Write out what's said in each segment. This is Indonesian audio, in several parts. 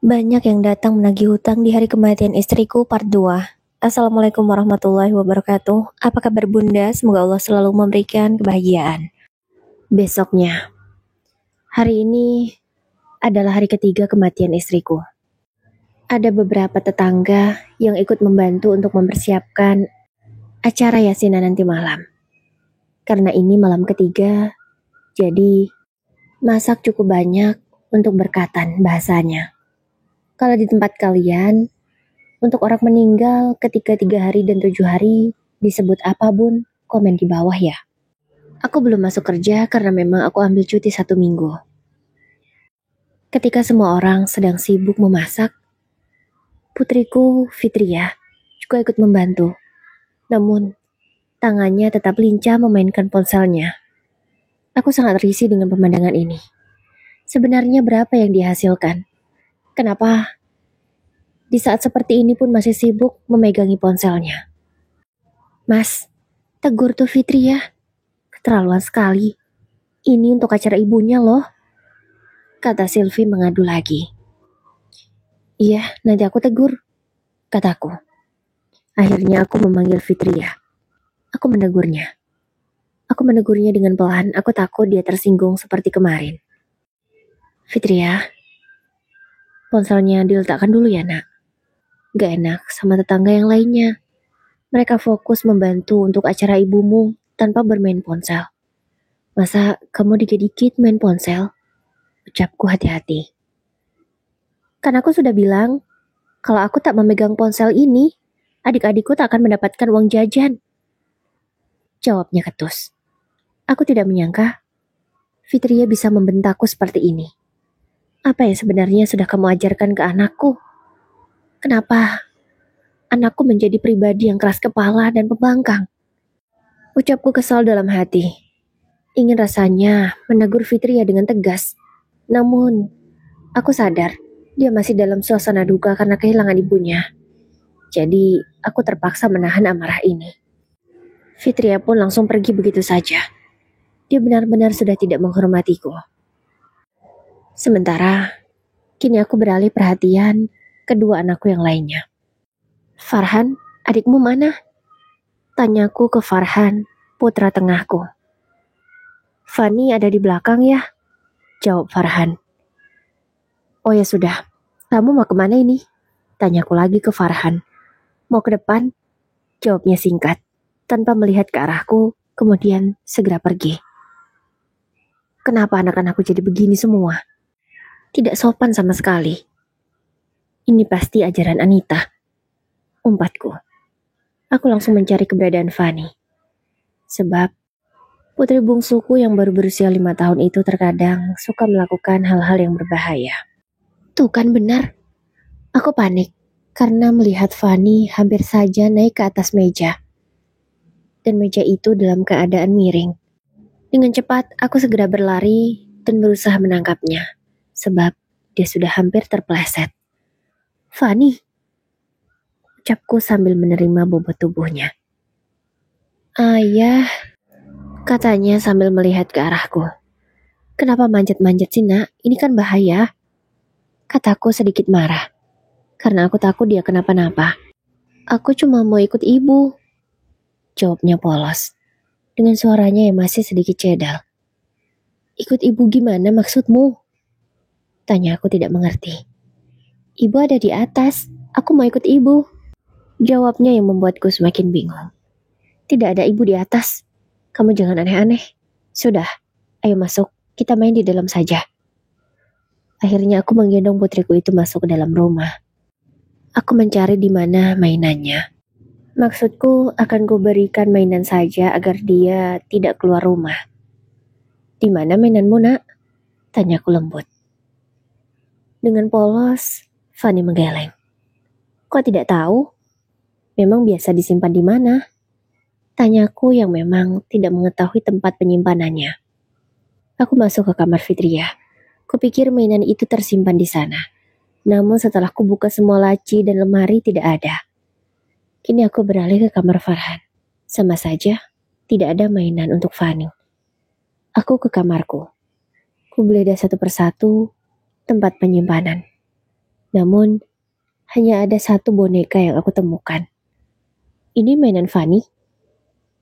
Banyak yang datang menagih hutang di hari kematian istriku part 2. Assalamualaikum warahmatullahi wabarakatuh. Apa kabar bunda? Semoga Allah selalu memberikan kebahagiaan. Besoknya, hari ini adalah hari ketiga kematian istriku. Ada beberapa tetangga yang ikut membantu untuk mempersiapkan acara yasinan nanti malam. Karena ini malam ketiga, jadi masak cukup banyak untuk berkatan bahasanya. Kalau di tempat kalian, untuk orang meninggal ketika 3 hari dan 7 hari disebut apa bun? Komen di bawah ya. Aku belum masuk kerja karena memang aku ambil cuti 1 minggu. Ketika semua orang sedang sibuk memasak, putriku Fitria juga ikut membantu. Namun, tangannya tetap lincah memainkan ponselnya. Aku sangat risih dengan pemandangan ini. Sebenarnya berapa yang dihasilkan? Kenapa di saat seperti ini pun masih sibuk memegangi ponselnya? Mas, tegur tuh Fitri ya. Keterlaluan sekali. Ini untuk acara ibunya loh. Kata Sylvie mengadu lagi. Iya, nanti aku tegur. Kataku. Akhirnya aku memanggil Fitria. Aku menegurnya. Aku menegurnya dengan pelan. Aku takut dia tersinggung seperti kemarin. Fitria, ponselnya diletakkan dulu ya nak. Gak enak sama tetangga yang lainnya. Mereka fokus membantu untuk acara ibumu tanpa bermain ponsel. Masa kamu dikit-dikit main ponsel? Ucapku hati-hati. Kan aku sudah bilang, kalau aku tak memegang ponsel ini, adik-adikku tak akan mendapatkan uang jajan. Jawabnya ketus. Aku tidak menyangka Fitria bisa membentakku seperti ini. Apa yang sebenarnya sudah kamu ajarkan ke anakku? Kenapa anakku menjadi pribadi yang keras kepala dan pembangkang? Ucapku kesal dalam hati. Ingin rasanya menegur Fitria dengan tegas. Namun, aku sadar dia masih dalam suasana duka karena kehilangan ibunya. Jadi, aku terpaksa menahan amarah ini. Fitria pun langsung pergi begitu saja. Dia benar-benar sudah tidak menghormatiku. Sementara, kini aku beralih perhatian kedua anakku yang lainnya. Farhan, adikmu mana? Tanyaku ke Farhan, putra tengahku. Fani ada di belakang ya? Jawab Farhan. Oh ya sudah, kamu mau kemana ini? Tanyaku lagi ke Farhan. Mau ke depan? Jawabnya singkat, tanpa melihat ke arahku, kemudian segera pergi. Kenapa anak-anakku jadi begini semua? Tidak sopan sama sekali. Ini pasti ajaran Anita. Umpatku. Aku langsung mencari keberadaan Fani. Sebab, putri bungsuku yang baru berusia 5 tahun itu terkadang suka melakukan hal-hal yang berbahaya. Tuh kan benar. Aku panik karena melihat Fani hampir saja naik ke atas meja. Dan meja itu dalam keadaan miring. Dengan cepat, aku segera berlari dan berusaha menangkapnya. Sebab dia sudah hampir terpeleset. Fani, ucapku sambil menerima bobot tubuhnya. Ayah, katanya sambil melihat ke arahku. Kenapa manjat-manjat sih nak? Ini kan bahaya. Kataku sedikit marah. Karena aku takut dia kenapa-napa. Aku cuma mau ikut ibu. Jawabnya polos. Dengan suaranya yang masih sedikit cedal. Ikut ibu gimana maksudmu? Tanya aku tidak mengerti. Ibu ada di atas. Aku mau ikut ibu. Jawabnya yang membuatku semakin bingung. Tidak ada ibu di atas. Kamu jangan aneh-aneh. Sudah, ayo masuk. Kita main di dalam saja. Akhirnya aku menggendong putriku itu masuk ke dalam rumah. Aku mencari di mana mainannya. Maksudku akan kuberikan mainan saja agar dia tidak keluar rumah. Di mana mainanmu nak? Tanyaku lembut. Dengan polos, Fani menggeleng. Kok tidak tahu? Memang biasa disimpan di mana? Tanyaku yang memang tidak mengetahui tempat penyimpanannya. Aku masuk ke kamar Fitria. Kupikir mainan itu tersimpan di sana. Namun setelah kubuka semua laci dan lemari tidak ada. Kini aku beralih ke kamar Farhan. Sama saja, tidak ada mainan untuk Fani. Aku ke kamarku. Ku geledah satu persatu tempat penyimpanan. Namun, hanya ada satu boneka yang aku temukan. Ini mainan Fanny?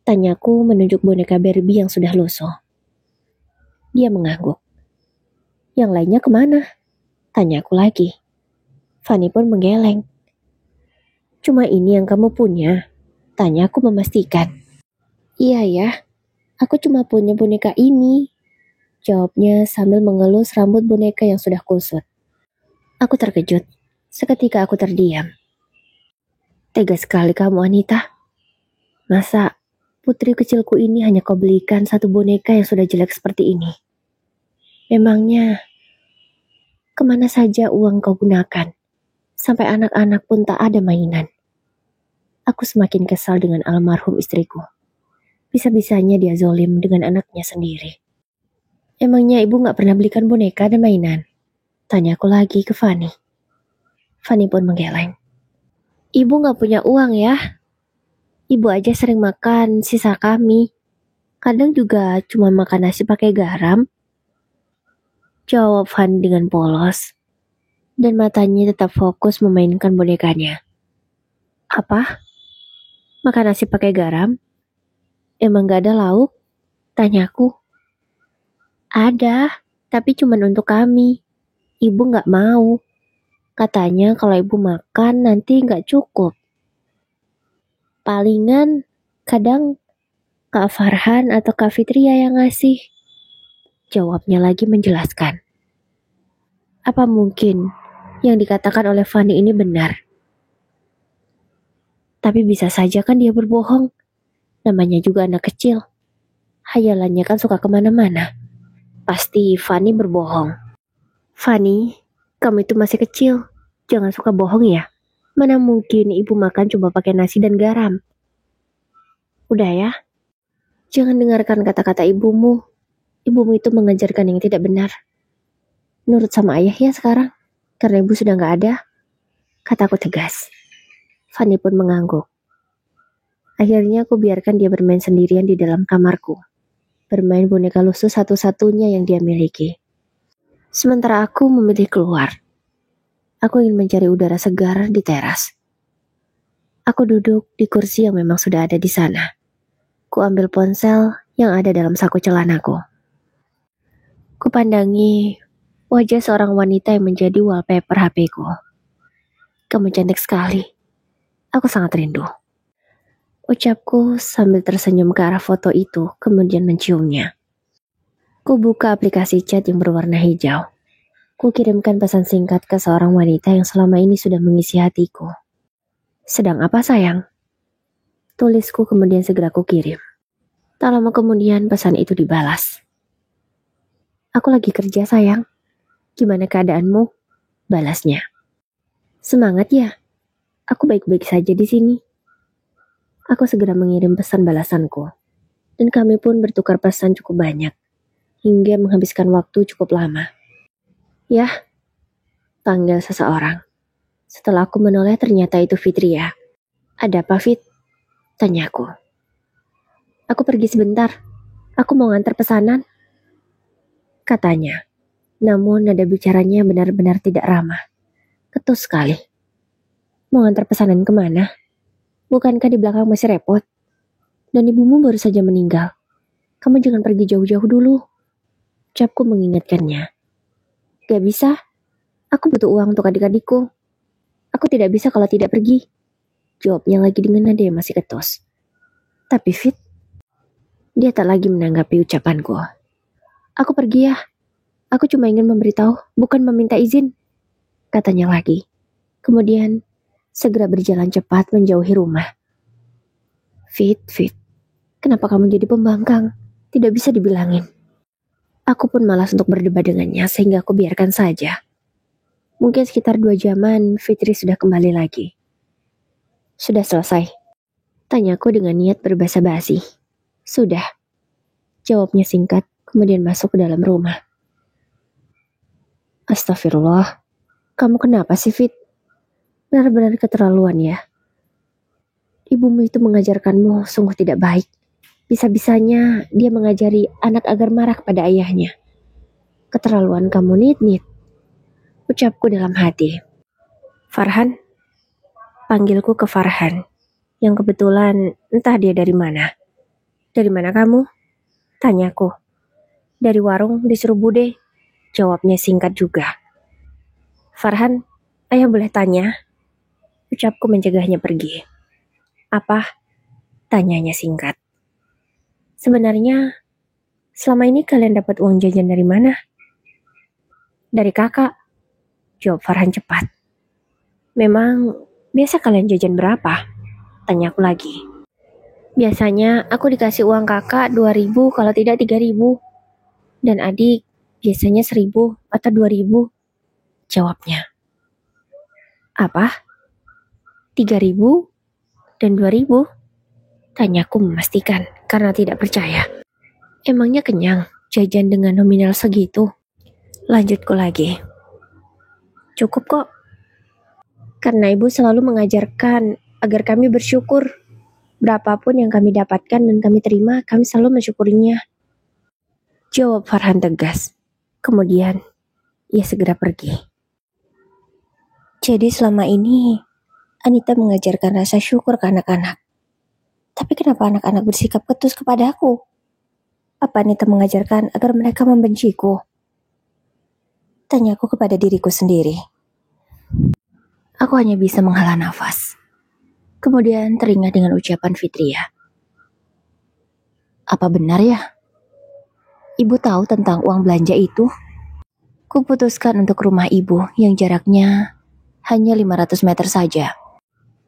Tanyaku menunjuk boneka Barbie yang sudah lusuh. Dia mengangguk. Yang lainnya kemana? Tanyaku lagi. Fanny pun menggeleng. Cuma ini yang kamu punya? Tanyaku memastikan. Iya ya, aku cuma punya boneka ini. Jawabnya sambil mengelus rambut boneka yang sudah kusut. Aku terkejut. Seketika aku terdiam. Tega sekali kamu, Anita. Masa putri kecilku ini hanya kau belikan satu boneka yang sudah jelek seperti ini? Memangnya kemana saja uang kau gunakan? Sampai anak-anak pun tak ada mainan. Aku semakin kesal dengan almarhum istriku. Bisa-bisanya dia zolim dengan anaknya sendiri. Emangnya ibu gak pernah belikan boneka dan mainan? Tanyaku lagi ke Fanny. Fanny pun menggeleng. Ibu gak punya uang ya? Ibu aja sering makan sisa kami. Kadang juga cuma makan nasi pakai garam. Jawab Fanny dengan polos. Dan matanya tetap fokus memainkan bonekanya. Apa? Makan nasi pakai garam? Emang gak ada lauk? Tanyaku. Ada, tapi cuma untuk kami. Ibu gak mau. Katanya kalau ibu makan nanti gak cukup. Palingan kadang Kak Farhan atau Kak Fitria yang ngasih. Jawabnya lagi menjelaskan. Apa mungkin yang dikatakan oleh Fanny ini benar? Tapi bisa saja kan dia berbohong. Namanya juga anak kecil. Hayalannya kan suka kemana-mana. Pasti Fanny berbohong. Fanny, kamu itu masih kecil. Jangan suka bohong ya. Mana mungkin ibu makan cuma pakai nasi dan garam. Udah ya. Jangan dengarkan kata-kata ibumu. Ibumu itu mengajarkan yang tidak benar. Nurut sama ayah ya sekarang. Karena ibu sudah gak ada. Kataku tegas. Fanny pun mengangguk. Akhirnya aku biarkan dia bermain sendirian di dalam kamarku. Bermain boneka lusuh satu-satunya yang dia miliki. Sementara aku memilih keluar. Aku ingin mencari udara segar di teras. Aku duduk di kursi yang memang sudah ada di sana. Ku ambil ponsel yang ada dalam saku celanaku. Kupandangi wajah seorang wanita yang menjadi wallpaper HP-ku. Kamu cantik sekali. Aku sangat rindu. Ucapku sambil tersenyum ke arah foto itu, kemudian menciumnya. Ku buka aplikasi chat yang berwarna hijau. Ku kirimkan pesan singkat ke seorang wanita yang selama ini sudah mengisi hatiku. Sedang apa sayang? Tulisku kemudian segera ku kirim. Tak lama kemudian pesan itu dibalas. Aku lagi kerja sayang. Gimana keadaanmu? Balasnya. Semangat ya? Aku baik-baik saja di sini. Aku segera mengirim pesan balasanku. Dan kami pun bertukar pesan cukup banyak. Hingga menghabiskan waktu cukup lama. Yah, panggil seseorang. Setelah aku menoleh ternyata itu Fitria. Ada apa Fit? Tanyaku. Aku pergi sebentar. Aku mau ngantar pesanan. Katanya. Namun nada bicaranya benar-benar tidak ramah. Ketus sekali. Mau ngantar pesanan kemana? Bukankah di belakang masih repot? Dan ibumu baru saja meninggal. Kamu jangan pergi jauh-jauh dulu. Ucapku mengingatkannya. Gak bisa. Aku butuh uang untuk adik-adikku. Aku tidak bisa kalau tidak pergi. Jawabnya lagi dengan nada yang masih ketus. Tapi Fit, dia tak lagi menanggapi ucapanku. Aku pergi ya. Aku cuma ingin memberitahu, bukan meminta izin. Katanya lagi. Kemudian, segera berjalan cepat menjauhi rumah. Fit. Kenapa kamu jadi pembangkang? Tidak bisa dibilangin. Aku pun malas untuk berdebat dengannya sehingga aku biarkan saja. Mungkin sekitar 2 jaman Fitri sudah kembali lagi. Sudah selesai? Tanyaku dengan niat berbasa basi. Sudah. Jawabnya singkat, kemudian masuk ke dalam rumah. Astagfirullah. Kamu kenapa sih Fit? Benar-benar keterlaluan ya. Ibumu itu mengajarkanmu sungguh tidak baik. Bisa-bisanya dia mengajari anak agar marah kepada ayahnya. Keterlaluan kamu Nit. Ucapku dalam hati. Farhan, panggilku ke Farhan, yang kebetulan entah dia dari mana. Dari mana kamu? Tanyaku. Dari warung disuruh Bude. Jawabnya singkat juga. Farhan, ayah boleh tanya? Ucapku mencegahnya pergi. Apa? Tanyanya singkat. Sebenarnya, selama ini kalian dapat uang jajan dari mana? Dari kakak. Jawab Farhan cepat. Memang, biasa kalian jajan berapa? Tanyaku lagi. Biasanya aku dikasih uang kakak 2.000 kalau tidak 3.000. Dan adik biasanya 1.000 atau 2.000. Jawabnya. Apa? 3.000 dan 2.000? Tanyaku memastikan karena tidak percaya. Emangnya kenyang jajan dengan nominal segitu? Lanjutku lagi. Cukup kok. Karena ibu selalu mengajarkan agar kami bersyukur. Berapapun yang kami dapatkan dan kami terima, kami selalu mensyukurinya. Jawab Farhan tegas. Kemudian, ia segera pergi. Jadi selama ini, Anita mengajarkan rasa syukur ke anak-anak. Tapi kenapa anak-anak bersikap ketus kepada aku? Apa Anita mengajarkan agar mereka membenciku? Tanyaku kepada diriku sendiri. Aku hanya bisa menghela nafas. Kemudian teringat dengan ucapan Fitria. Apa benar ya? Ibu tahu tentang uang belanja itu? Kuputuskan untuk rumah ibu yang jaraknya hanya 500 meter saja.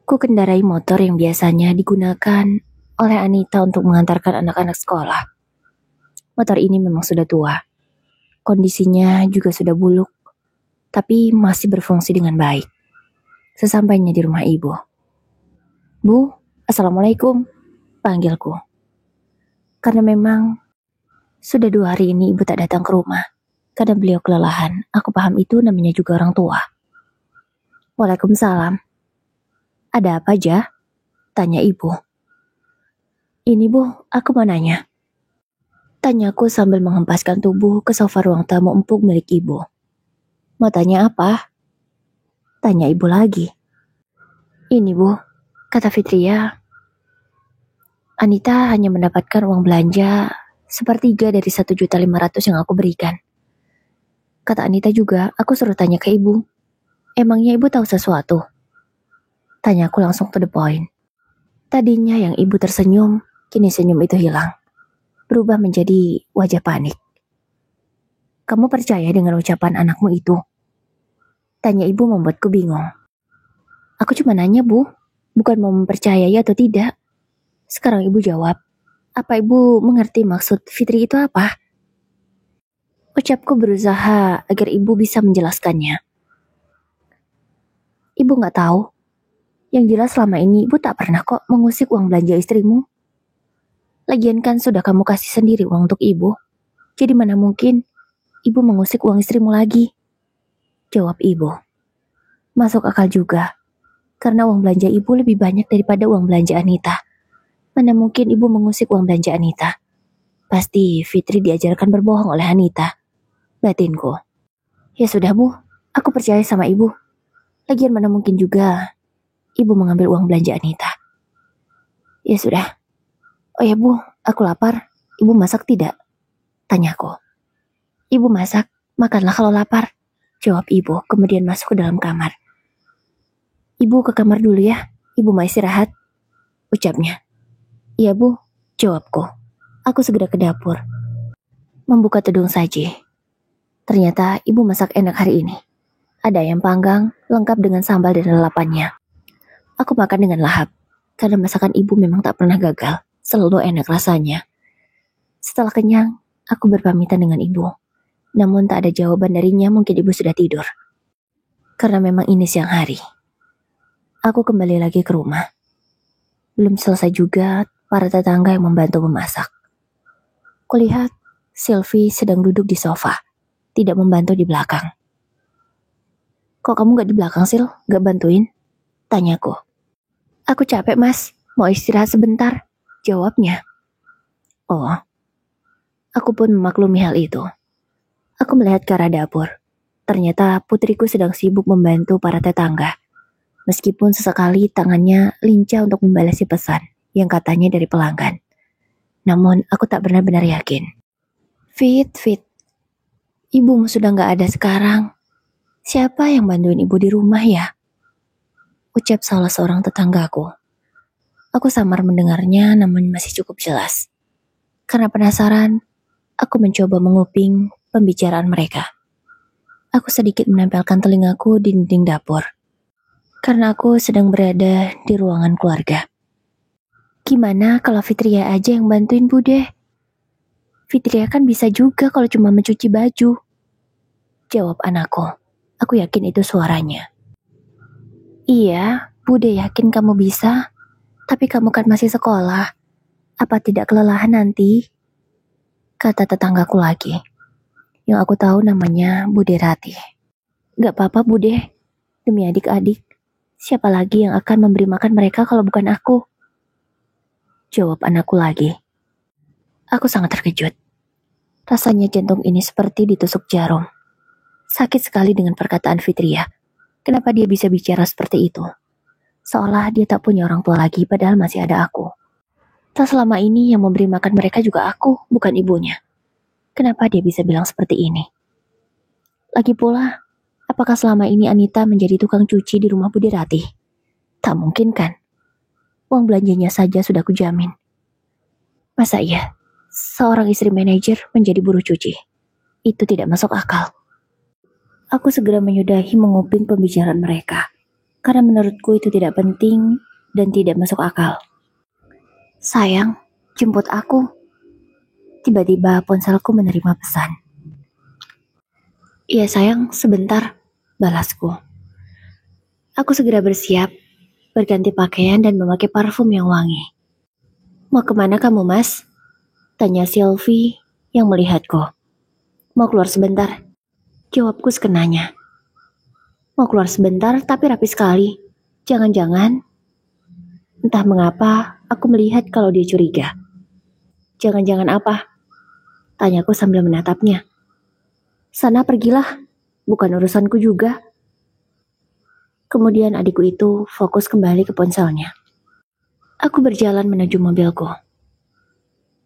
Ku kendarai motor yang biasanya digunakan oleh Anita untuk mengantarkan anak-anak sekolah. Motor ini memang sudah tua. Kondisinya juga sudah buluk, tapi masih berfungsi dengan baik. Sesampainya di rumah ibu. Bu, Assalamualaikum, panggilku. Karena memang sudah 2 hari ini ibu tak datang ke rumah. Karena beliau kelelahan, aku paham itu namanya juga orang tua. Waalaikumsalam. Ada apa aja? Tanya ibu. Ini bu, aku mau nanya. Tanyaku sambil menghempaskan tubuh ke sofa ruang tamu empuk milik ibu. Mau tanya apa? Tanya ibu lagi. Ini bu, kata Fitria, Anita hanya mendapatkan uang belanja 1/3 dari 1.500.000 yang aku berikan. Kata Anita juga, aku suruh tanya ke ibu. Emangnya ibu tahu sesuatu? Tanyaku langsung to the point. Tadinya yang ibu tersenyum, kini senyum itu hilang. Berubah menjadi wajah panik. Kamu percaya dengan ucapan anakmu itu? Tanya ibu membuatku bingung. Aku cuma nanya bu, bukan mau mempercayai atau tidak. Sekarang ibu jawab, apa ibu mengerti maksud Fitri itu apa? Ucapku berusaha agar ibu bisa menjelaskannya. Ibu gak tahu. Yang jelas selama ini ibu tak pernah kok mengusik uang belanja istrimu. Lagian kan sudah kamu kasih sendiri uang untuk ibu. Jadi mana mungkin ibu mengusik uang istrimu lagi? Jawab ibu. Masuk akal juga. Karena uang belanja ibu lebih banyak daripada uang belanja Anita. Mana mungkin ibu mengusik uang belanja Anita? Pasti Fitri diajarkan berbohong oleh Anita. Batinku. Ya sudah bu, aku percaya sama ibu. Lagian mana mungkin juga ibu mengambil uang belanja Anita. Ya sudah. Oh ya bu, aku lapar. Ibu masak tidak? Tanyaku. Ibu masak, makanlah kalau lapar. Jawab ibu, kemudian masuk ke dalam kamar. Ibu ke kamar dulu ya, ibu mau istirahat. Ucapnya. Iya bu, jawabku. Aku segera ke dapur. Membuka tudung saji. Ternyata ibu masak enak hari ini. Ada ayam panggang, lengkap dengan sambal dan lalapannya. Aku makan dengan lahap, karena masakan ibu memang tak pernah gagal. Selalu enak rasanya. Setelah kenyang, aku berpamitan dengan ibu. Namun tak ada jawaban darinya, mungkin ibu sudah tidur. Karena memang ini siang hari. Aku kembali lagi ke rumah. Belum selesai juga para tetangga yang membantu memasak. Kulihat Sylvie sedang duduk di sofa, tidak membantu di belakang. Kok kamu gak di belakang, Sil? Gak bantuin? Tanyaku. Aku capek mas, mau istirahat sebentar. Jawabnya. Oh, aku pun memaklumi hal itu. Aku melihat ke arah dapur. Ternyata putriku sedang sibuk membantu para tetangga. Meskipun sesekali tangannya lincah untuk membalasi pesan yang katanya dari pelanggan. Namun aku tak benar-benar yakin. Fit, ibumu sudah gak ada sekarang. Siapa yang bantuin ibu di rumah ya? Ucap salah seorang tetanggaku. Aku samar mendengarnya namun masih cukup jelas. Karena penasaran, aku mencoba menguping pembicaraan mereka. Aku sedikit menempelkan telingaku di dinding dapur. Karena aku sedang berada di ruangan keluarga. Gimana kalau Fitria aja yang bantuin Bude? Fitria kan bisa juga kalau cuma mencuci baju. Jawab anakku. Aku yakin itu suaranya. Iya, Bude yakin kamu bisa. Tapi kamu kan masih sekolah. Apa tidak kelelahan nanti? Kata tetanggaku lagi. Yang aku tahu namanya Bude Ratih. Gak apa-apa Bude. Demi adik-adik. Siapa lagi yang akan memberi makan mereka kalau bukan aku? Jawab anakku lagi. Aku sangat terkejut. Rasanya jantung ini seperti ditusuk jarum. Sakit sekali dengan perkataan Fitria. Kenapa dia bisa bicara seperti itu? Seolah dia tak punya orang tua lagi padahal masih ada aku. Tak selama ini yang memberi makan mereka juga aku, bukan ibunya. Kenapa dia bisa bilang seperti ini? Lagi pula, apakah selama ini Anita menjadi tukang cuci di rumah Budi Ratih? Tak mungkin kan? Uang belanjanya saja sudah kujamin. Masa iya, seorang istri manajer menjadi buruh cuci? Itu tidak masuk akal. Aku segera menyudahi menguping pembicaraan mereka. Karena menurutku itu tidak penting dan tidak masuk akal. Sayang, jemput aku. Tiba-tiba ponselku menerima pesan. Iya sayang, sebentar, balasku. Aku segera bersiap, berganti pakaian dan memakai parfum yang wangi. Mau kemana kamu mas? Tanya Sylvie yang melihatku. Mau keluar sebentar, jawabku sekenanya. Mau keluar sebentar tapi rapi sekali. Jangan-jangan, entah mengapa aku melihat kalau dia curiga. Jangan-jangan apa? Tanyaku sambil menatapnya. Sana pergilah, bukan urusanku juga. Kemudian adikku itu fokus kembali ke ponselnya. Aku berjalan menuju mobilku.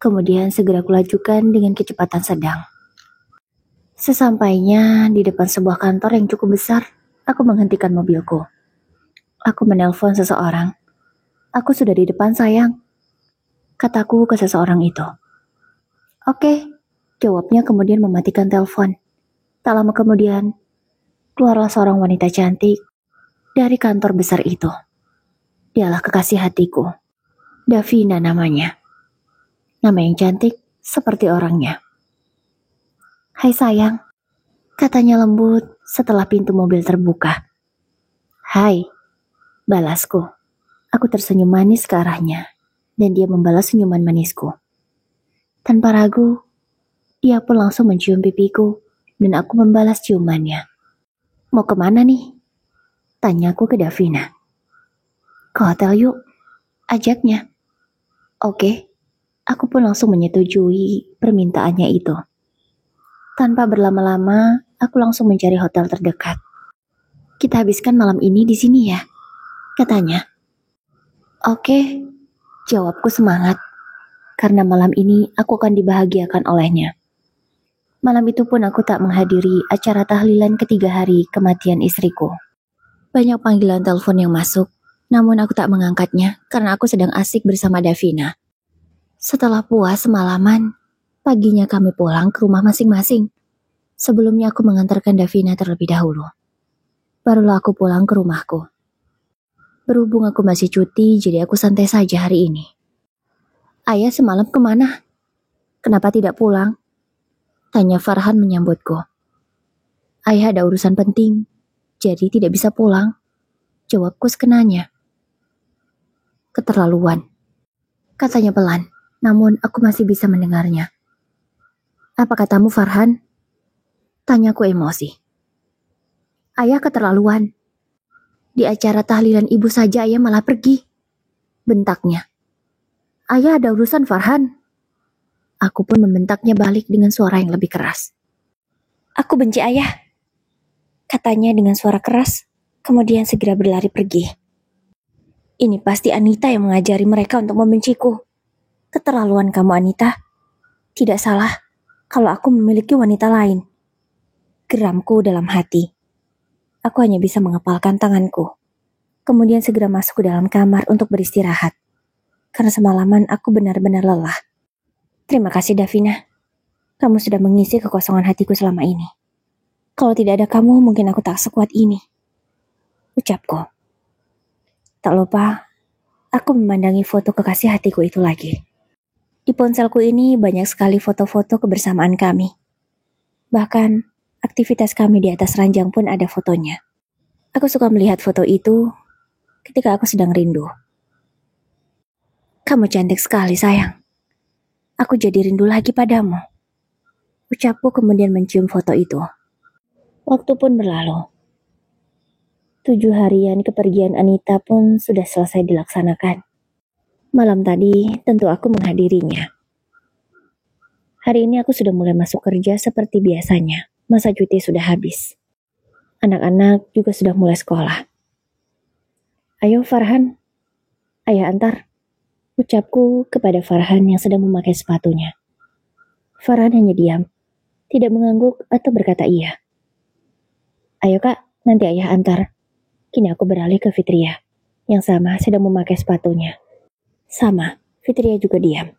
Kemudian segera kulajukan dengan kecepatan sedang. Sesampainya di depan sebuah kantor yang cukup besar, aku menghentikan mobilku. Aku menelpon seseorang. Aku sudah di depan sayang, kataku ke seseorang itu. Oke, jawabnya kemudian mematikan telepon. Tak lama kemudian, keluarlah seorang wanita cantik dari kantor besar itu. Dialah kekasih hatiku. Davina namanya. Nama yang cantik seperti orangnya. Hai sayang, katanya lembut setelah pintu mobil terbuka. Hai, balasku. Aku tersenyum manis ke arahnya, dan dia membalas senyuman manisku. Tanpa ragu, dia pun langsung mencium pipiku, dan aku membalas ciumannya. Mau kemana nih? Tanyaku ke Davina. Ke hotel yuk, ajaknya. Oke, aku pun langsung menyetujui permintaannya itu. Tanpa berlama-lama, aku langsung mencari hotel terdekat. Kita habiskan malam ini di sini ya, katanya. Oke, jawabku semangat, karena malam ini aku akan dibahagiakan olehnya. Malam itu pun aku tak menghadiri acara tahlilan ketiga hari kematian istriku. Banyak panggilan telepon yang masuk, namun aku tak mengangkatnya karena aku sedang asik bersama Davina. Setelah puas semalaman, paginya kami pulang ke rumah masing-masing. Sebelumnya aku mengantarkan Davina terlebih dahulu. Barulah aku pulang ke rumahku. Berhubung aku masih cuti, jadi aku santai saja hari ini. Ayah semalam kemana? Kenapa tidak pulang? Tanya Farhan menyambutku. Ayah ada urusan penting, jadi tidak bisa pulang. Jawabku sekenanya. Keterlaluan. Katanya pelan, namun aku masih bisa mendengarnya. Apa katamu Farhan? Tanyaku emosi. Ayah keterlaluan. Di acara tahlilan ibu saja ayah malah pergi. Bentaknya. Ayah ada urusan Farhan. Aku pun membentaknya balik dengan suara yang lebih keras. Aku benci ayah. Katanya dengan suara keras. kemudian segera berlari pergi. Ini pasti Anita yang mengajari mereka untuk membenciku. Keterlaluan kamu, Anita. Tidak salah kalau aku memiliki wanita lain. Geramku dalam hati. Aku hanya bisa mengepalkan tanganku. Kemudian segera masuk ke dalam kamar untuk beristirahat. Karena semalaman aku benar-benar lelah. Terima kasih, Davina. Kamu sudah mengisi kekosongan hatiku selama ini. Kalau tidak ada kamu, mungkin aku tak sekuat ini. Ucapku. Tak lupa, aku memandangi foto kekasih hatiku itu lagi. Di ponselku ini banyak sekali foto-foto kebersamaan kami. Bahkan, aktivitas kami di atas ranjang pun ada fotonya. Aku suka melihat foto itu ketika aku sedang rindu. Kamu cantik sekali, sayang. Aku jadi rindu lagi padamu. Ucapku kemudian mencium foto itu. Waktu pun berlalu. 7 harian kepergian Anita pun sudah selesai dilaksanakan. Malam tadi tentu aku menghadirinya. Hari ini aku sudah mulai masuk kerja seperti biasanya. Masa cuti sudah habis. Anak-anak juga sudah mulai sekolah. Ayo Farhan, ayah antar. Ucapku kepada Farhan yang sedang memakai sepatunya. Farhan hanya diam, tidak mengangguk atau berkata iya. Ayo kak, nanti ayah antar. Kini aku beralih ke Fitria, yang sama sedang memakai sepatunya. Sama, Fitria juga diam.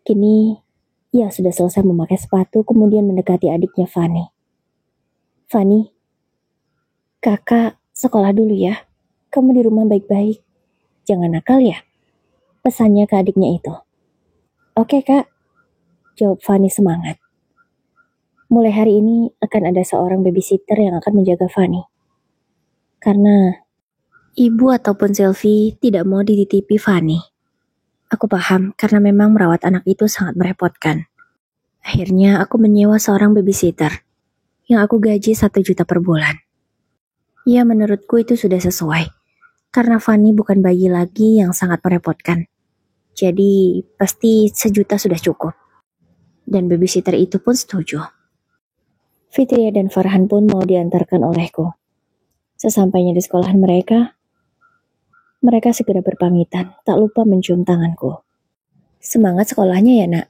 Kini, ia sudah selesai memakai sepatu kemudian mendekati adiknya Fani. Fani, kakak sekolah dulu ya. Kamu di rumah baik-baik. Jangan nakal ya. Pesannya ke adiknya itu. Oke kak, jawab Fani semangat. Mulai hari ini akan ada seorang babysitter yang akan menjaga Fani. Karena ibu ataupun Selfie tidak mau dititipi Fani. Aku paham karena memang merawat anak itu sangat merepotkan. Akhirnya aku menyewa seorang babysitter yang aku gaji 1 juta per bulan. Ya menurutku itu sudah sesuai. Karena Fani bukan bayi lagi yang sangat merepotkan. Jadi pasti 1 juta sudah cukup. Dan babysitter itu pun setuju. Fitria dan Farhan pun mau diantarkan olehku. Sesampainya di sekolahan mereka segera berpamitan, tak lupa mencium tanganku. Semangat sekolahnya ya nak,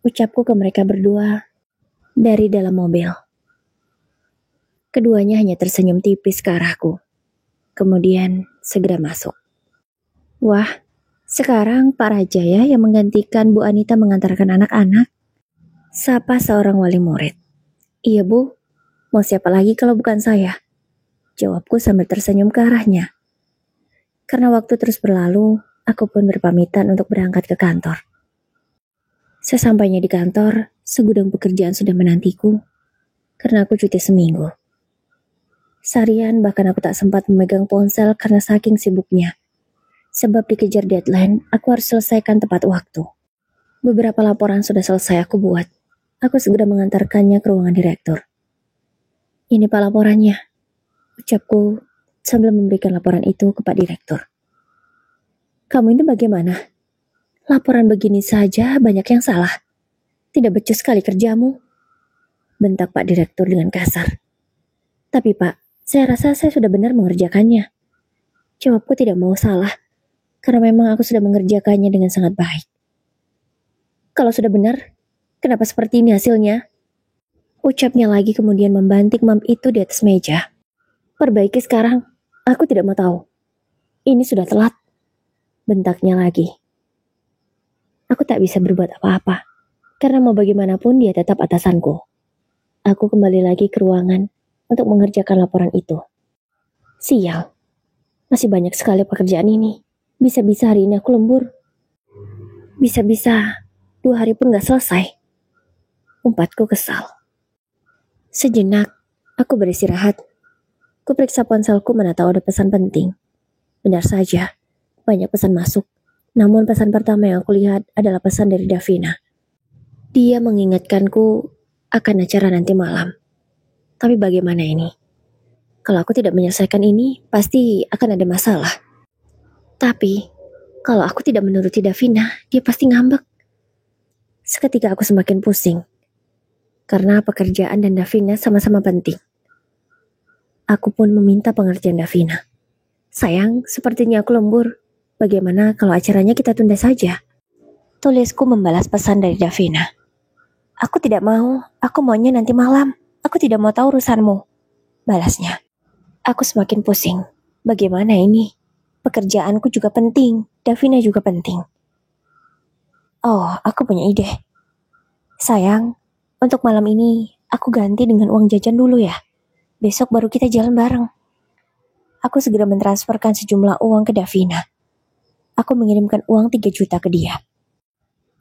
ucapku ke mereka berdua dari dalam mobil. Keduanya hanya tersenyum tipis ke arahku. Kemudian segera masuk. Wah, sekarang Pak Raja ya yang menggantikan Bu Anita mengantarkan anak-anak. Sapa seorang wali murid. Iya Bu, mau siapa lagi kalau bukan saya? Jawabku sambil tersenyum ke arahnya. Karena waktu terus berlalu, aku pun berpamitan untuk berangkat ke kantor. Sesampainya di kantor, segudang pekerjaan sudah menantiku, karena aku cuti seminggu. Seharian bahkan aku tak sempat memegang ponsel karena saking sibuknya. Sebab dikejar deadline, aku harus selesaikan tepat waktu. Beberapa laporan sudah selesai aku buat. Aku segera mengantarkannya ke ruangan direktur. Ini Pak laporannya, ucapku sambil memberikan laporan itu ke Pak Direktur. Kamu ini bagaimana? Laporan begini saja banyak yang salah. Tidak becus sekali kerjamu. Bentak Pak Direktur dengan kasar. Tapi Pak, saya rasa saya sudah benar mengerjakannya. Jawabku tidak mau salah. Karena memang aku sudah mengerjakannya dengan sangat baik. Kalau sudah benar, kenapa seperti ini hasilnya? Ucapnya lagi kemudian membanting map itu di atas meja. Perbaiki sekarang, aku tidak mau tahu. Ini sudah telat. Bentaknya lagi. Aku tak bisa berbuat apa-apa. Karena mau bagaimanapun dia tetap atasanku. Aku kembali lagi ke ruangan untuk mengerjakan laporan itu. Sial. Masih banyak sekali pekerjaan ini. Bisa-bisa hari ini aku lembur. Bisa-bisa 2 hari pun gak selesai. Umpatku kesal. Sejenak, aku beristirahat. Kuperiksa ponselku mana tahu ada pesan penting. Benar saja, banyak pesan masuk. Namun pesan pertama yang aku lihat adalah pesan dari Davina. Dia mengingatkanku akan acara nanti malam. Tapi bagaimana ini? Kalau aku tidak menyelesaikan ini, pasti akan ada masalah. Tapi, kalau aku tidak menuruti Davina, dia pasti ngambek. Seketika aku semakin pusing. Karena pekerjaan dan Davina sama-sama penting. Aku pun meminta pengertian Davina. Sayang, sepertinya aku lembur. Bagaimana kalau acaranya kita tunda saja? Tulisku membalas pesan dari Davina. Aku tidak mau, aku maunya nanti malam. Aku tidak mau tahu urusanmu. Balasnya. Aku semakin pusing. Bagaimana ini? Pekerjaanku juga penting, Davina juga penting. Oh, aku punya ide. Sayang, untuk malam ini aku ganti dengan uang jajan dulu ya. Besok baru kita jalan bareng. Aku segera mentransferkan sejumlah uang ke Davina. Aku mengirimkan uang 3 juta ke dia.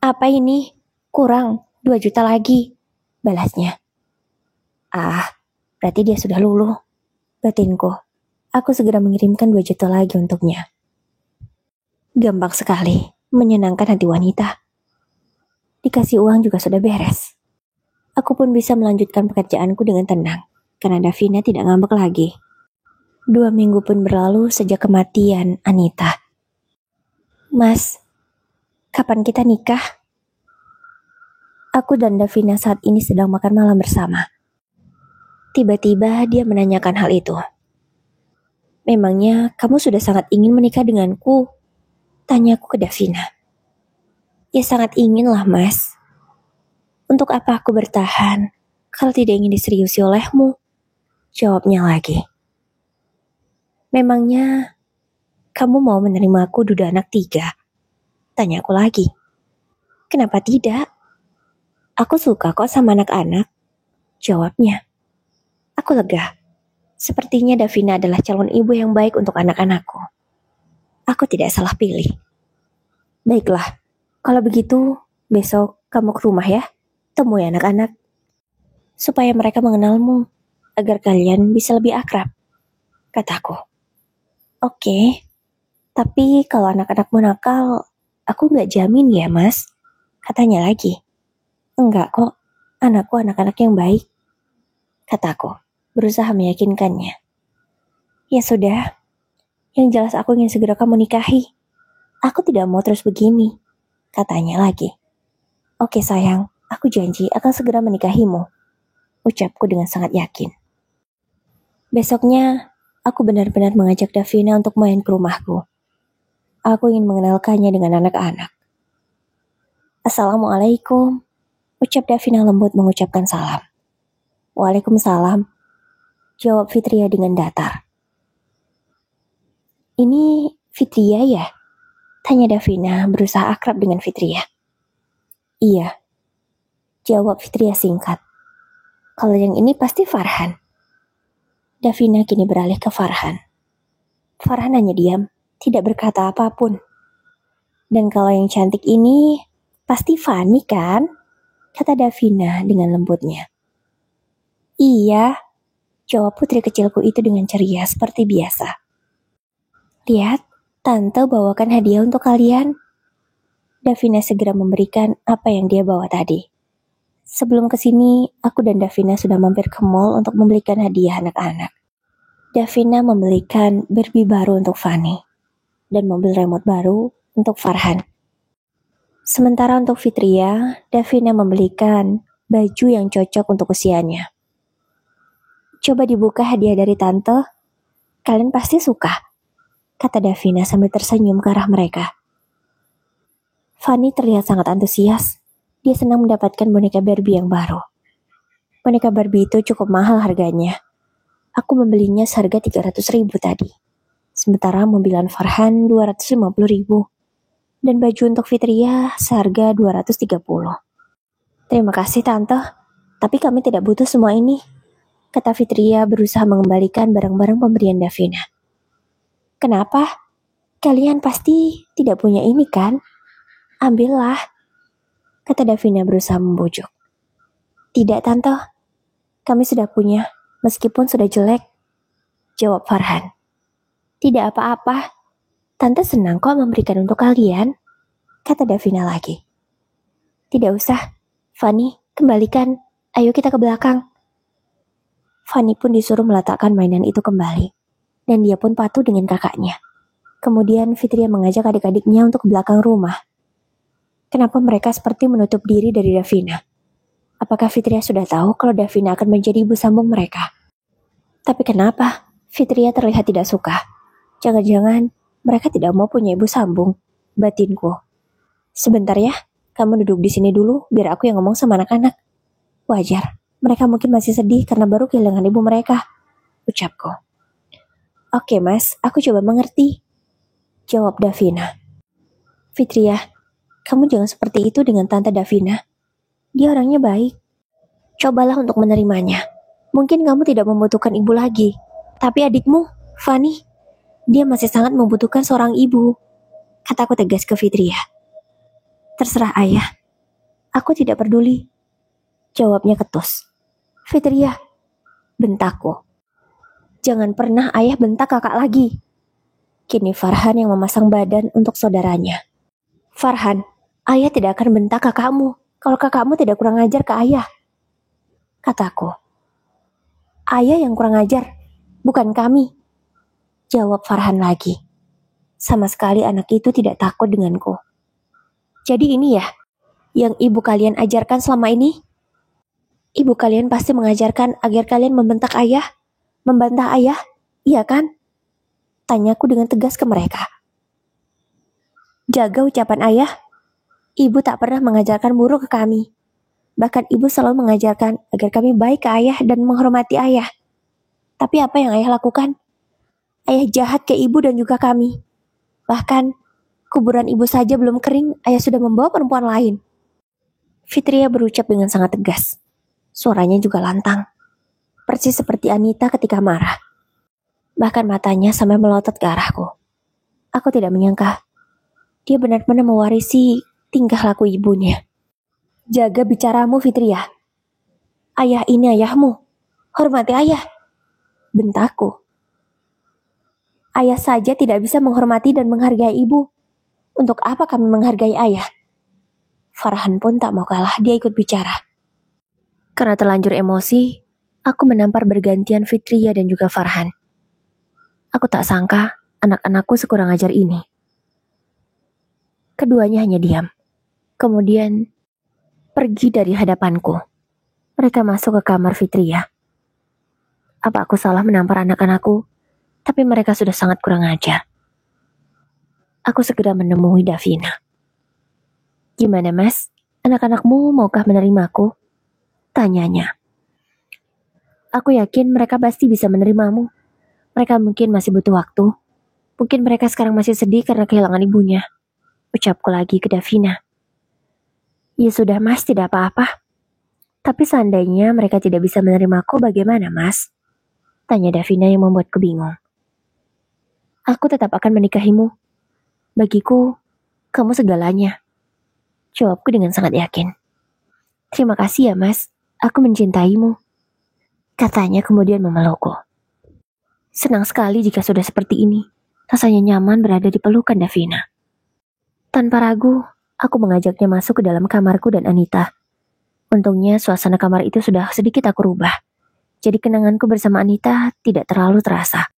Apa ini? Kurang, 2 juta lagi. Balasnya. Ah, berarti dia sudah luluh. Batinku. Aku segera mengirimkan 2 juta lagi untuknya. Gampang sekali, menyenangkan hati wanita. Dikasih uang juga sudah beres. Aku pun bisa melanjutkan pekerjaanku dengan tenang, karena Davina tidak ngambek lagi. 2 minggu pun berlalu sejak kematian Anita. Mas, kapan kita nikah? Aku dan Davina saat ini sedang makan malam bersama. Tiba-tiba dia menanyakan hal itu. Memangnya kamu sudah sangat ingin menikah denganku? Tanyaku ke Davina. Ya sangat ingin lah mas. Untuk apa aku bertahan kalau tidak ingin diseriusi olehmu? Jawabnya lagi. Memangnya kamu mau menerima aku duda anak 3? Tanyaku lagi. Kenapa tidak? Aku suka kok sama anak-anak. Jawabnya. Aku lega. Sepertinya Davina adalah calon ibu yang baik untuk anak-anakku. Aku tidak salah pilih. Baiklah, kalau begitu besok kamu ke rumah ya. Temui anak-anak. Supaya mereka mengenalmu. Agar kalian bisa lebih akrab. Kataku. Oke, tapi kalau anak-anakmu nakal, aku gak jamin ya mas. Katanya lagi. Enggak kok, anakku anak-anak yang baik. Kataku, berusaha meyakinkannya. Ya sudah, yang jelas aku ingin segera kamu nikahi. Aku tidak mau terus begini. Katanya lagi. Oke sayang, aku janji akan segera menikahimu. Ucapku dengan sangat yakin. Besoknya, aku benar-benar mengajak Davina untuk main ke rumahku. Aku ingin mengenalkannya dengan anak-anak. Assalamualaikum. Ucap Davina lembut mengucapkan salam. Waalaikumsalam. Jawab Fitria dengan datar. Ini Fitria ya? Tanya Davina berusaha akrab dengan Fitria. Iya. Jawab Fitria singkat. Kalau yang ini pasti Farhan. Davina kini beralih ke Farhan. Farhan hanya diam, tidak berkata apapun. Dan kalau yang cantik ini pasti Fani kan? Kata Davina dengan lembutnya. Iya, jawab putri kecilku itu dengan ceria seperti biasa. Lihat, tante bawakan hadiah untuk kalian. Davina segera memberikan apa yang dia bawa tadi. Sebelum kesini, aku dan Davina sudah mampir ke mall untuk membelikan hadiah anak-anak. Davina membelikan Barbie baru untuk Fani dan mobil remote baru untuk Farhan. Sementara untuk Fitria, Davina membelikan baju yang cocok untuk usianya. Coba dibuka hadiah dari tante, kalian pasti suka, kata Davina sambil tersenyum ke arah mereka. Fani terlihat sangat antusias. Dia senang mendapatkan boneka Barbie yang baru. Boneka Barbie itu cukup mahal harganya. Aku membelinya seharga 300.000 tadi. Sementara mobilan Farhan 250.000. Dan baju untuk Fitria seharga 230. Terima kasih tante, tapi kami tidak butuh semua ini. Kata Fitria berusaha mengembalikan barang-barang pemberian Davina. Kenapa? Kalian pasti tidak punya ini kan? Ambillah. Kata Davina berusaha membujuk. Tidak tante, kami sudah punya, meskipun sudah jelek. Jawab Farhan. Tidak apa-apa, tante senang kok memberikan untuk kalian. Kata Davina lagi. Tidak usah, Fani, kembalikan, ayo kita ke belakang. Fani pun disuruh meletakkan mainan itu kembali, dan dia pun patuh dengan kakaknya. Kemudian Fitria mengajak adik-adiknya untuk ke belakang rumah. Kenapa mereka seperti menutup diri dari Davina? Apakah Fitria sudah tahu kalau Davina akan menjadi ibu sambung mereka? Tapi kenapa? Fitria terlihat tidak suka. Jangan-jangan mereka tidak mau punya ibu sambung, batinku. Sebentar ya, kamu duduk di sini dulu biar aku yang ngomong sama anak-anak. Wajar, mereka mungkin masih sedih karena baru kehilangan ibu mereka, ucapku. Oke mas, aku coba mengerti, jawab Davina. Fitria, kamu jangan seperti itu dengan Tante Davina. Dia orangnya baik. Cobalah untuk menerimanya. Mungkin kamu tidak membutuhkan ibu lagi. Tapi adikmu, Fani, dia masih sangat membutuhkan seorang ibu. Kataku tegas ke Fitria. Terserah ayah. Aku tidak peduli. Jawabnya ketus. Fitria, bentakku. Jangan pernah ayah bentak kakak lagi. Kini Farhan yang memasang badan untuk saudaranya. Farhan, ayah tidak akan bentak kakakmu kalau kakakmu tidak kurang ajar ke ayah. Kataku. Ayah yang kurang ajar, bukan kami. Jawab Farhan lagi. Sama sekali anak itu tidak takut denganku. Jadi ini ya, yang ibu kalian ajarkan selama ini? Ibu kalian pasti mengajarkan agar kalian membentak ayah, membantah ayah, iya kan? Tanyaku dengan tegas ke mereka. Jaga ucapan ayah. Ibu tak pernah mengajarkan buruk ke kami. Bahkan ibu selalu mengajarkan agar kami baik ke ayah dan menghormati ayah. Tapi apa yang ayah lakukan? Ayah jahat ke ibu dan juga kami. Bahkan, kuburan ibu saja belum kering, ayah sudah membawa perempuan lain. Fitria berucap dengan sangat tegas. Suaranya juga lantang. Persis seperti Anita ketika marah. Bahkan matanya sampai melotot ke arahku. Aku tidak menyangka dia benar-benar mewarisi tingkah laku ibunya. Jaga bicaramu, Fitria. Ayah ini ayahmu. Hormati ayah. Bentakku. Ayah saja tidak bisa menghormati dan menghargai ibu. Untuk apa kami menghargai ayah? Farhan pun tak mau kalah, dia ikut bicara. Karena terlanjur emosi, aku menampar bergantian Fitria dan juga Farhan. Aku tak sangka anak-anakku sekurang ajar ini. Keduanya hanya diam. Kemudian pergi dari hadapanku. Mereka masuk ke kamar Fitria. Apa aku salah menampar anak-anakku? Tapi mereka sudah sangat kurang ajar. Aku segera menemui Davina. Gimana mas? Anak-anakmu maukah menerimaku? Tanyanya. Aku yakin mereka pasti bisa menerimamu. Mereka mungkin masih butuh waktu. Mungkin mereka sekarang masih sedih karena kehilangan ibunya. Ucapku lagi ke Davina. Ya sudah mas, tidak apa-apa. Tapi seandainya mereka tidak bisa menerimaku, bagaimana mas? Tanya Davina yang membuatku bingung. Aku tetap akan menikahimu. Bagiku, kamu segalanya. Jawabku dengan sangat yakin. Terima kasih ya mas, aku mencintaimu. Katanya kemudian memelukku. Senang sekali jika sudah seperti ini. Rasanya nyaman berada di pelukan Davina. Tanpa ragu, aku mengajaknya masuk ke dalam kamarku dan Anita. Untungnya suasana kamar itu sudah sedikit aku rubah. Jadi kenanganku bersama Anita tidak terlalu terasa.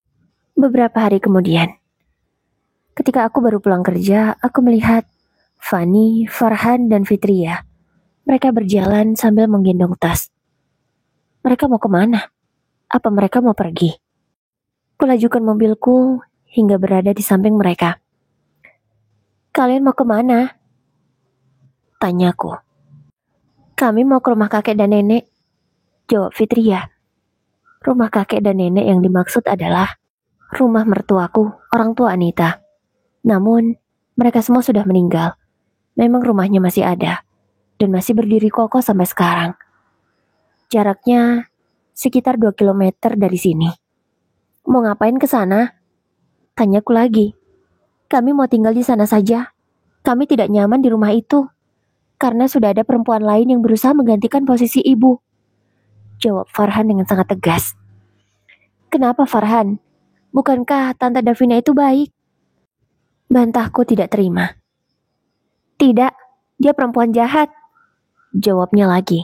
Beberapa hari kemudian, ketika aku baru pulang kerja, aku melihat Fani, Farhan, dan Fitria. Mereka berjalan sambil menggendong tas. Mereka mau kemana? Apa mereka mau pergi? Kulajukan mobilku hingga berada di samping mereka. Kalian mau kemana? Tanyaku. Kami mau ke rumah kakek dan nenek. Jawab Fitria. Rumah kakek dan nenek yang dimaksud adalah rumah mertuaku, orang tua Anita. Namun, mereka semua sudah meninggal. Memang rumahnya masih ada, dan masih berdiri kokoh sampai sekarang. Jaraknya sekitar 2 kilometer dari sini. Mau ngapain ke sana? Tanyaku lagi. Kami mau tinggal di sana saja. Kami tidak nyaman di rumah itu. Karena sudah ada perempuan lain yang berusaha menggantikan posisi ibu. Jawab Farhan dengan sangat tegas. Kenapa Farhan? Bukankah Tante Davina itu baik? Bantahku tidak terima. Tidak, dia perempuan jahat. Jawabnya lagi.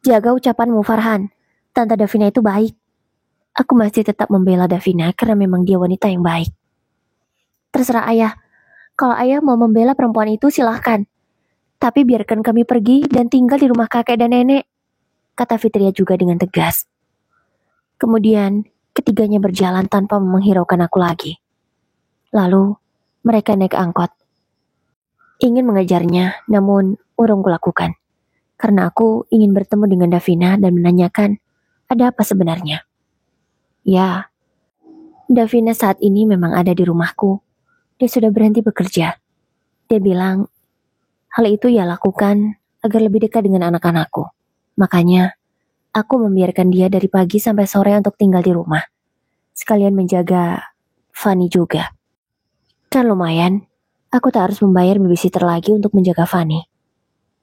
Jaga ucapanmu Farhan. Tante Davina itu baik. Aku masih tetap membela Davina karena memang dia wanita yang baik. Terserah ayah. Kalau ayah mau membela perempuan itu silahkan. Tapi biarkan kami pergi dan tinggal di rumah kakek dan nenek. Kata Fitria juga dengan tegas. Kemudian Ketiganya berjalan tanpa menghiraukan aku lagi. Lalu, mereka naik angkot. Ingin mengejarnya, namun urung kulakukan. Karena aku ingin bertemu dengan Davina dan menanyakan, ada apa sebenarnya? Ya, Davina saat ini memang ada di rumahku. Dia sudah berhenti bekerja. Dia bilang, hal itu ia lakukan agar lebih dekat dengan anak-anakku. Makanya, aku membiarkan dia dari pagi sampai sore untuk tinggal di rumah. Sekalian menjaga Fanny juga. Kan lumayan, aku tak harus membayar babysitter lagi untuk menjaga Fanny.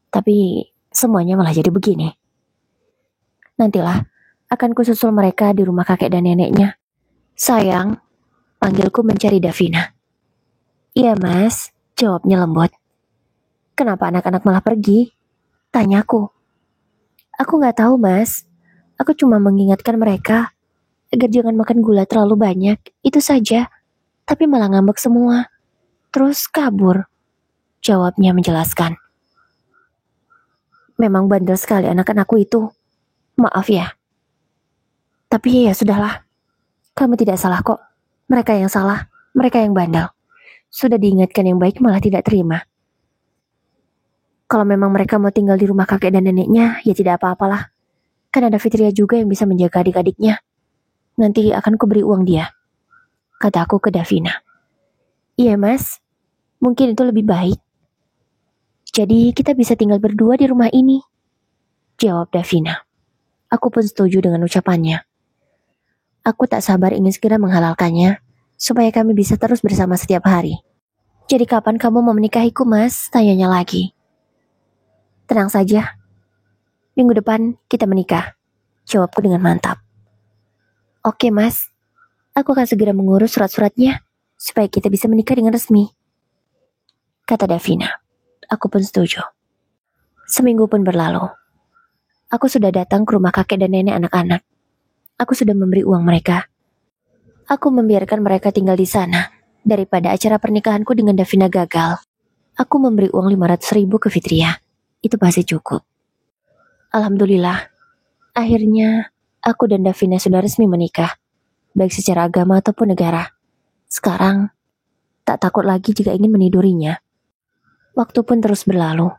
Tapi semuanya malah jadi begini. Nantilah, akan kususul mereka di rumah kakek dan neneknya. Sayang, panggilku mencari Davina. Iya mas, jawabnya lembut. Kenapa anak-anak malah pergi? Tanyaku. Aku gak tahu mas, aku cuma mengingatkan mereka agar jangan makan gula terlalu banyak, itu saja. Tapi malah ngambek semua. Terus kabur. Jawabnya menjelaskan. Memang bandel sekali anak-anakku itu. Maaf ya. Tapi ya sudahlah. Kamu tidak salah kok. Mereka yang salah. Mereka yang bandel. Sudah diingatkan yang baik malah tidak terima. Kalau memang mereka mau tinggal di rumah kakek dan neneknya, ya tidak apa-apalah. Kan ada Fitria juga yang bisa menjaga adik-adiknya. Nanti akan kuberi uang dia. Kataku ke Davina. Iya mas, mungkin itu lebih baik. Jadi kita bisa tinggal berdua di rumah ini. Jawab Davina. Aku pun setuju dengan ucapannya. Aku tak sabar ingin segera menghalalkannya, supaya kami bisa terus bersama setiap hari. Jadi kapan kamu mau menikahiku mas? Tanyanya lagi. Tenang saja. Minggu depan kita menikah. Jawabku dengan mantap. Oke mas, aku akan segera mengurus surat-suratnya, supaya kita bisa menikah dengan resmi. Kata Davina. Aku pun setuju. Seminggu pun berlalu. Aku sudah datang ke rumah kakek dan nenek anak-anak. Aku sudah memberi uang mereka. Aku membiarkan mereka tinggal di sana, daripada acara pernikahanku dengan Davina gagal. Aku memberi uang 500.000 ke Fitria. Itu pasti cukup. Alhamdulillah, akhirnya aku dan Davina sudah resmi menikah, baik secara agama ataupun negara. Sekarang, tak takut lagi jika ingin menidurinya. Waktu pun terus berlalu.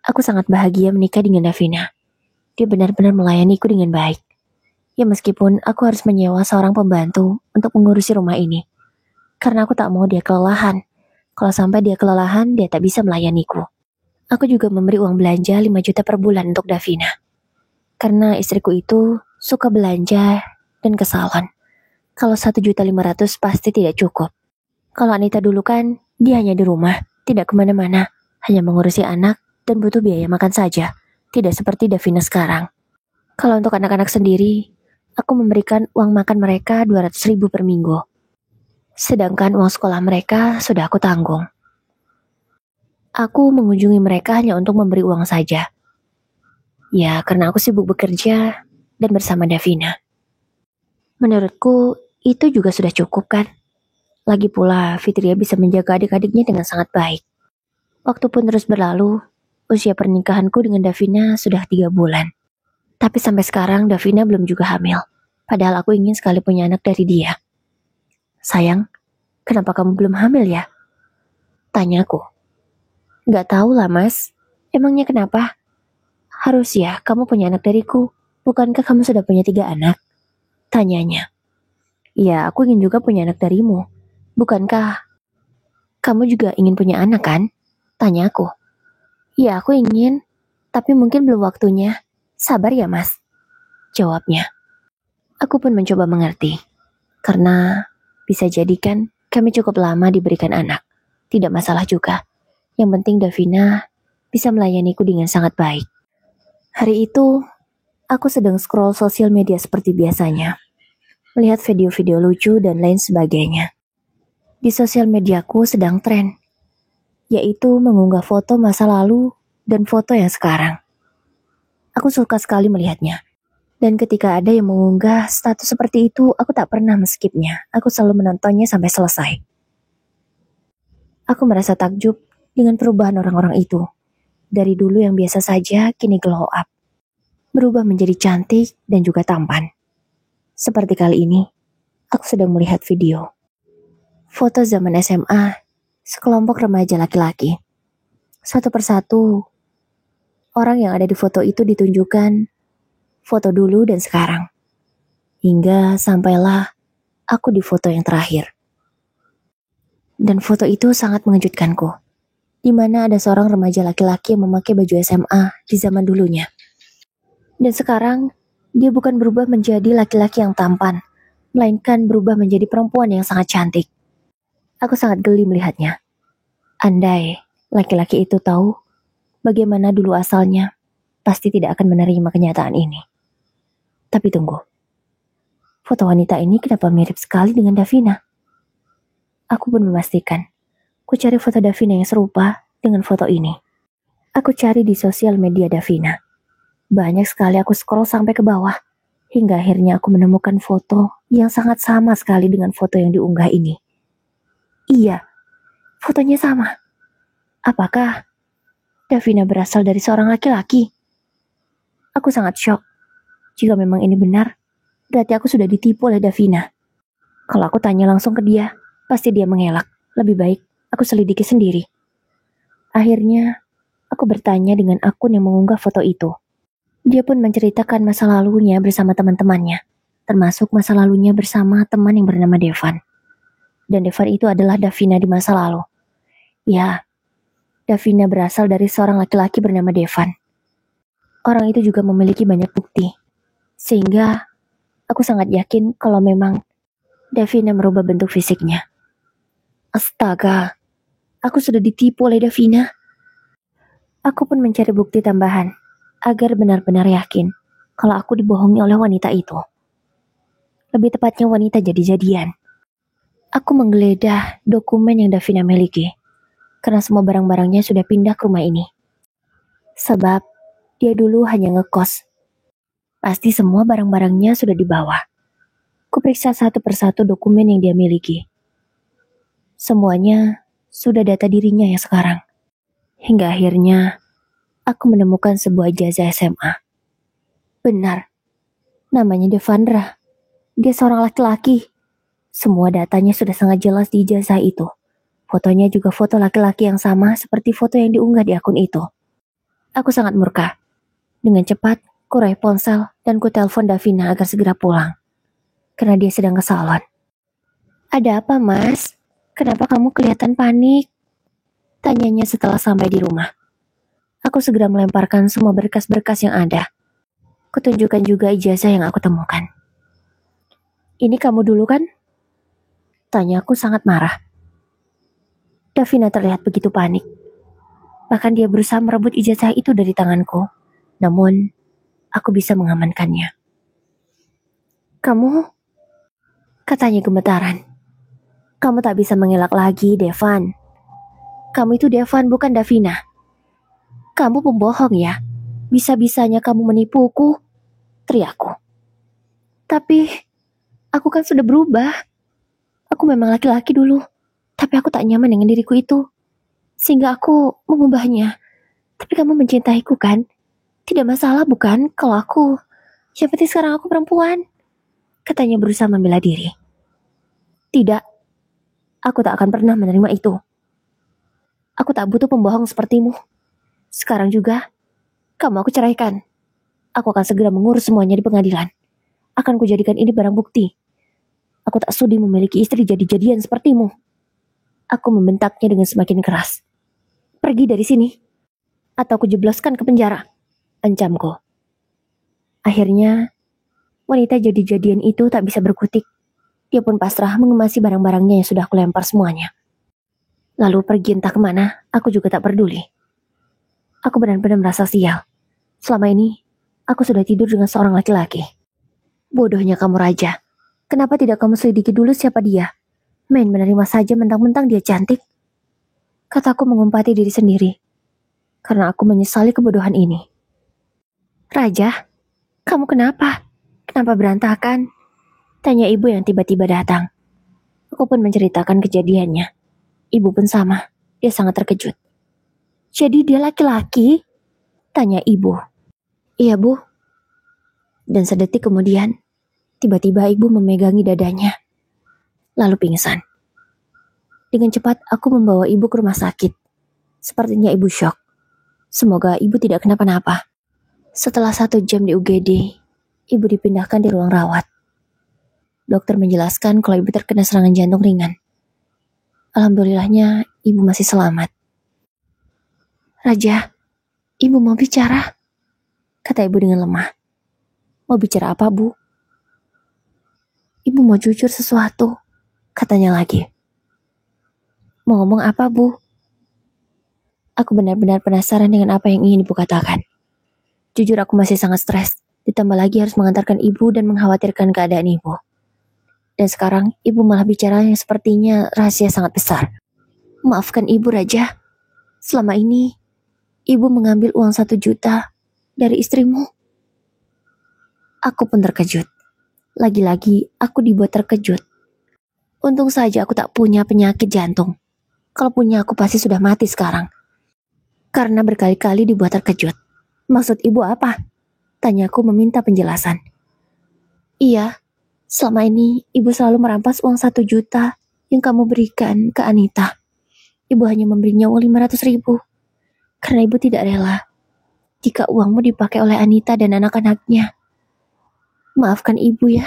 Aku sangat bahagia menikah dengan Davina. Dia benar-benar melayaniku dengan baik. Ya meskipun aku harus menyewa seorang pembantu untuk mengurusi rumah ini. Karena aku tak mau dia kelelahan. Kalau sampai dia kelelahan, dia tak bisa melayaniku. Aku juga memberi uang belanja 5 juta per bulan untuk Davina. Karena istriku itu suka belanja dan kesalon. Kalau 1.500.000 pasti tidak cukup. Kalau Anita dulu kan, dia hanya di rumah, tidak kemana-mana, hanya mengurusi anak dan butuh biaya makan saja. Tidak seperti Davina sekarang. Kalau untuk anak-anak sendiri, aku memberikan uang makan mereka 200.000 per minggu. Sedangkan uang sekolah mereka sudah aku tanggung. Aku mengunjungi mereka hanya untuk memberi uang saja. Ya, karena aku sibuk bekerja dan bersama Davina. Menurutku, itu juga sudah cukup kan? Lagi pula, Fitria bisa menjaga adik-adiknya dengan sangat baik. Waktu pun terus berlalu, usia pernikahanku dengan Davina sudah 3 bulan. Tapi sampai sekarang Davina belum juga hamil. Padahal aku ingin sekali punya anak dari dia. Sayang, kenapa kamu belum hamil ya? Tanyaku. Gak tahu lah mas, emangnya kenapa? Harus ya kamu punya anak dariku, bukankah kamu sudah punya 3 anak? Tanyanya. Ya aku ingin juga punya anak darimu, bukankah kamu juga ingin punya anak kan? Tanyaku. Ya aku ingin, tapi mungkin belum waktunya. Sabar ya mas, jawabnya. Aku pun mencoba mengerti, karena bisa jadi kan kami cukup lama diberikan anak. Tidak masalah juga. Yang penting Davina bisa melayaniku dengan sangat baik. Hari itu, aku sedang scroll sosial media seperti biasanya. Melihat video-video lucu dan lain sebagainya. Di sosial mediaku sedang tren, yaitu mengunggah foto masa lalu dan foto yang sekarang. Aku suka sekali melihatnya. Dan ketika ada yang mengunggah status seperti itu, aku tak pernah meskipnya. Aku selalu menontonnya sampai selesai. Aku merasa takjub dengan perubahan orang-orang itu. Dari dulu yang biasa saja, kini glow up. Berubah menjadi cantik dan juga tampan. Seperti kali ini, Aku sedang melihat video. Foto zaman SMA, sekelompok remaja laki-laki. Satu persatu, orang yang ada di foto itu ditunjukkan foto dulu dan sekarang. Hingga sampailah aku di foto yang terakhir. Dan foto itu sangat mengejutkanku, di mana ada seorang remaja laki-laki yang memakai baju SMA di zaman dulunya. Dan sekarang, dia bukan berubah menjadi laki-laki yang tampan, melainkan berubah menjadi perempuan yang sangat cantik. Aku sangat geli melihatnya. Andai laki-laki itu tahu bagaimana dulu asalnya, pasti tidak akan menerima kenyataan ini. Tapi tunggu, foto wanita ini kenapa mirip sekali dengan Davina? Aku pun memastikan. Ku cari foto Davina yang serupa dengan foto ini. Aku cari di sosial media Davina. Banyak sekali aku scroll sampai ke bawah, hingga akhirnya aku menemukan foto yang sangat sama sekali dengan foto yang diunggah ini. Iya, fotonya sama. Apakah Davina berasal dari seorang laki-laki? Aku sangat shock. Jika memang ini benar, berarti aku sudah ditipu oleh Davina. Kalau aku tanya langsung ke dia, pasti dia mengelak. Lebih baik aku selidiki sendiri. Akhirnya, aku bertanya dengan akun yang mengunggah foto itu. Dia pun menceritakan masa lalunya bersama teman-temannya, termasuk masa lalunya bersama teman yang bernama Devan. Dan Devan itu adalah Davina di masa lalu. Ya, Davina berasal dari seorang laki-laki bernama Devan. Orang itu juga memiliki banyak bukti, sehingga aku sangat yakin kalau memang Davina merubah bentuk fisiknya. Astaga, aku sudah ditipu oleh Davina. Aku pun mencari bukti tambahan, agar benar-benar yakin kalau aku dibohongi oleh wanita itu. Lebih tepatnya wanita jadi-jadian. Aku menggeledah dokumen yang Davina miliki, karena semua barang-barangnya sudah pindah ke rumah ini. Sebab, dia dulu hanya ngekos. Pasti semua barang-barangnya sudah dibawa. Kuperiksa satu persatu dokumen yang dia miliki. Semuanya sudah data dirinya yang sekarang. Hingga akhirnya, aku menemukan sebuah ijazah SMA. Benar, namanya Devandra. Dia seorang laki-laki. Semua datanya sudah sangat jelas di ijazah itu. Fotonya juga foto laki-laki yang sama seperti foto yang diunggah di akun itu. Aku sangat murka. Dengan cepat, ku raih ponsel dan ku telepon Davina agar segera pulang. Karena dia sedang ke salon. Ada apa, Mas? Kenapa kamu kelihatan panik? Tanyanya setelah sampai di rumah. Aku segera melemparkan semua berkas-berkas yang ada. Kutunjukkan juga ijazah yang aku temukan. Ini kamu dulu kan? Tanyaku sangat marah. Davina terlihat begitu panik. Bahkan dia berusaha merebut ijazah itu dari tanganku. Namun, aku bisa mengamankannya. Kamu? Katanya gemetaran. Kamu tak bisa mengelak lagi, Devan. Kamu itu Devan, bukan Davina. Kamu pembohong ya. Bisa-bisanya kamu menipuku, teriakku. Tapi, aku kan sudah berubah. Aku memang laki-laki dulu, tapi aku tak nyaman dengan diriku itu. Sehingga aku mengubahnya. Tapi kamu mencintaiku kan? Tidak masalah bukan kalau aku... Yang penting sekarang aku perempuan. Katanya berusaha membela diri. Tidak, aku tak akan pernah menerima itu. Aku tak butuh pembohong sepertimu. Sekarang juga, kamu aku ceraikan. Aku akan segera mengurus semuanya di pengadilan. Akan kujadikan ini barang bukti. Aku tak sudi memiliki istri jadi-jadian sepertimu. Aku membentaknya dengan semakin keras. Pergi dari sini, atau aku jebloskan ke penjara, ancamku. Akhirnya, wanita jadi-jadian itu tak bisa berkutik. Dia pun pasrah mengemasi barang-barangnya yang sudah aku lempar semuanya. Lalu pergi entah kemana, aku juga tak peduli. Aku benar-benar merasa sial. Selama ini, aku sudah tidur dengan seorang laki-laki. Bodohnya kamu Raja. Kenapa tidak kamu selidiki dulu siapa dia? Main menerima saja mentang-mentang dia cantik. Kataku mengumpati diri sendiri. Karena aku menyesali kebodohan ini. Raja, kamu kenapa? Kenapa berantakan? Tanya ibu yang tiba-tiba datang. Aku pun menceritakan kejadiannya. Ibu pun sama. Dia sangat terkejut. Jadi dia laki-laki? Tanya ibu. Iya, Bu. Dan sedetik kemudian, tiba-tiba ibu memegangi dadanya. lalu pingsan. Dengan cepat aku membawa ibu ke rumah sakit. Sepertinya ibu syok. Semoga ibu tidak kenapa-napa. Setelah 1 jam di UGD, ibu dipindahkan di ruang rawat. Dokter menjelaskan kalau ibu terkena serangan jantung ringan. Alhamdulillahnya ibu masih selamat. Raja, ibu mau bicara, kata ibu dengan lemah. Mau bicara apa, Bu? Ibu mau jujur sesuatu, katanya lagi. Mau ngomong apa, Bu? Aku benar-benar penasaran dengan apa yang ingin ibu katakan. Jujur aku masih sangat stres, ditambah lagi harus mengantarkan ibu dan mengkhawatirkan keadaan ibu. Dan sekarang ibu malah bicara yang sepertinya rahasia sangat besar. Maafkan ibu, Raja. Selama ini, ibu mengambil uang 1 juta dari istrimu. Aku pun terkejut. Lagi-lagi aku dibuat terkejut. Untung saja aku tak punya penyakit jantung. Kalau punya aku pasti sudah mati sekarang. Karena berkali-kali dibuat terkejut. Maksud ibu apa? Tanyaku meminta penjelasan. Iya, selama ini ibu selalu merampas uang 1 juta yang kamu berikan ke Anita. Ibu hanya memberinya uang 500.000. Karena ibu tidak rela jika uangmu dipakai oleh Anita dan anak-anaknya. Maafkan ibu ya.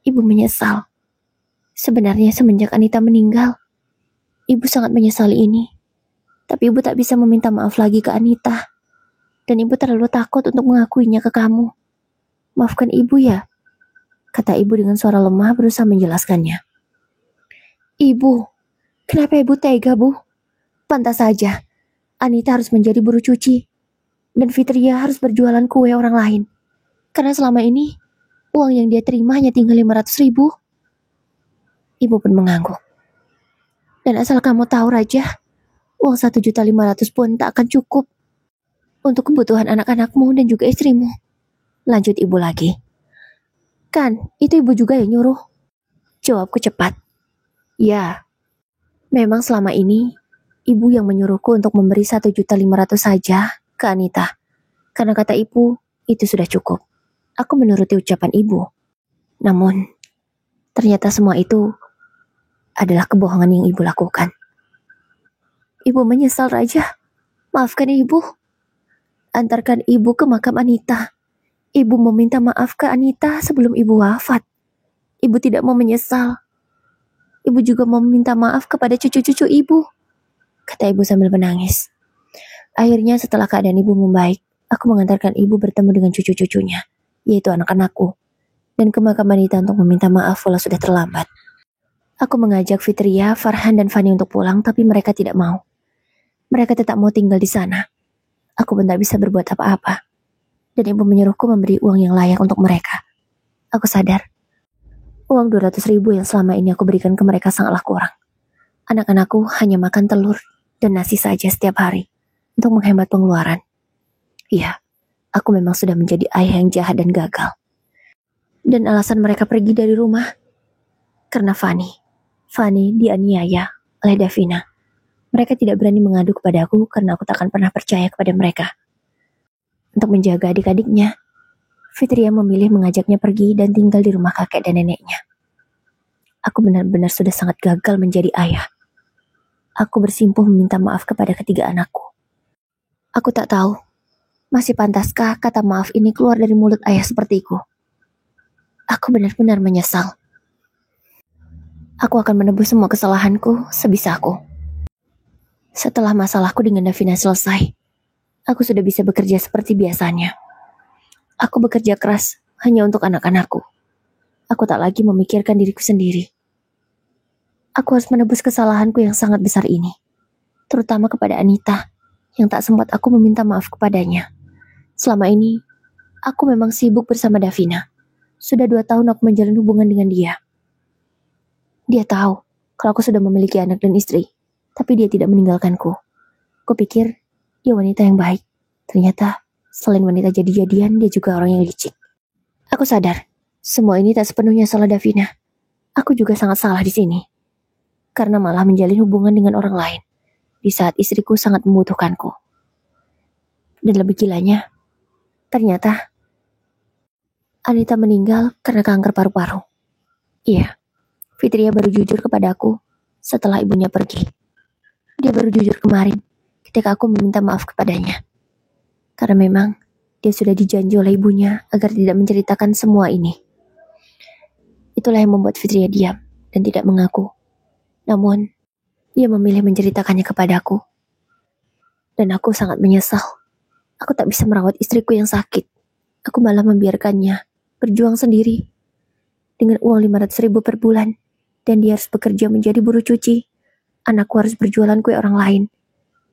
Ibu menyesal. Sebenarnya semenjak Anita meninggal, ibu sangat menyesali ini. Tapi ibu tak bisa meminta maaf lagi ke Anita. Dan ibu terlalu takut untuk mengakuinya ke kamu. Maafkan ibu ya, kata ibu dengan suara lemah berusaha menjelaskannya. Ibu, kenapa ibu tega, Bu? Pantas saja, Anita harus menjadi buruh cuci. Dan Fitria harus berjualan kue orang lain. Karena selama ini, uang yang dia terima hanya tinggal 500.000. Ibu pun mengangguk. Dan asal kamu tahu, Raja, uang 1.500.000 pun tak akan cukup untuk kebutuhan anak-anakmu dan juga istrimu. Lanjut ibu lagi. Kan, itu ibu juga yang nyuruh. Jawabku cepat. Ya, memang selama ini, ibu yang menyuruhku untuk memberi 1.500.000 saja ke Anita. Karena kata ibu, itu sudah cukup. Aku menuruti ucapan ibu. Namun, ternyata semua itu adalah kebohongan yang ibu lakukan. Ibu menyesal, Raja. Maafkan ibu. Antarkan ibu ke makam Anita. Ibu meminta maaf ke Anita sebelum ibu wafat. Ibu tidak mau menyesal. Ibu juga mau meminta maaf kepada cucu-cucu ibu, kata ibu sambil menangis. Akhirnya setelah keadaan ibu membaik, aku mengantarkan ibu bertemu dengan cucu-cucunya, yaitu anak-anakku, dan ke makam Anita untuk meminta maaf walau sudah terlambat. Aku mengajak Fitria, Farhan, dan Fani untuk pulang, tapi mereka tidak mau. Mereka tetap mau tinggal di sana. Aku pun tak bisa berbuat apa-apa. Dan ibu menyuruhku memberi uang yang layak untuk mereka. Aku sadar, uang 200.000 yang selama ini aku berikan ke mereka sangatlah kurang. Anak-anakku hanya makan telur dan nasi saja setiap hari untuk menghemat pengeluaran. Iya, aku memang sudah menjadi ayah yang jahat dan gagal. Dan alasan mereka pergi dari rumah karena Fani dianiaya oleh Davina. Mereka tidak berani mengadu kepadaku karena aku tak akan pernah percaya kepada mereka. Untuk menjaga adik-adiknya, Fitria memilih mengajaknya pergi dan tinggal di rumah kakek dan neneknya. Aku benar-benar sudah sangat gagal menjadi ayah. Aku bersimpuh meminta maaf kepada ketiga anakku. Aku tak tahu, masih pantaskah kata maaf ini keluar dari mulut ayah sepertiku. Aku benar-benar menyesal. Aku akan menebus semua kesalahanku sebisaku. Setelah masalahku dengan Davina selesai, aku sudah bisa bekerja seperti biasanya. Aku bekerja keras hanya untuk anak-anakku. Aku tak lagi memikirkan diriku sendiri. Aku harus menebus kesalahanku yang sangat besar ini, terutama kepada Anita, yang tak sempat aku meminta maaf kepadanya. Selama ini, aku memang sibuk bersama Davina. Sudah 2 tahun aku menjalin hubungan dengan dia. Dia tahu kalau aku sudah memiliki anak dan istri, tapi dia tidak meninggalkanku. Kupikir dia wanita yang baik. Ternyata selain wanita jadi-jadian, dia juga orang yang licik. Aku sadar, semua ini tak sepenuhnya salah Davina. Aku juga sangat salah di sini. Karena malah menjalin hubungan dengan orang lain di saat istriku sangat membutuhkanku. Dan lebih gilanya, ternyata Anita meninggal karena kanker paru-paru. Iya, Fitria baru jujur kepadaku setelah ibunya pergi. Dia baru jujur kemarin ketika aku meminta maaf kepadanya. Karena memang dia sudah dijanji oleh ibunya agar tidak menceritakan semua ini. Itulah yang membuat Fitria diam dan tidak mengaku. Namun, dia memilih menceritakannya kepadaku. Dan aku sangat menyesal. Aku tak bisa merawat istriku yang sakit. Aku malah membiarkannya berjuang sendiri. Dengan uang 500.000 per bulan. Dan dia harus bekerja menjadi buruh cuci. Anakku harus berjualan kue orang lain.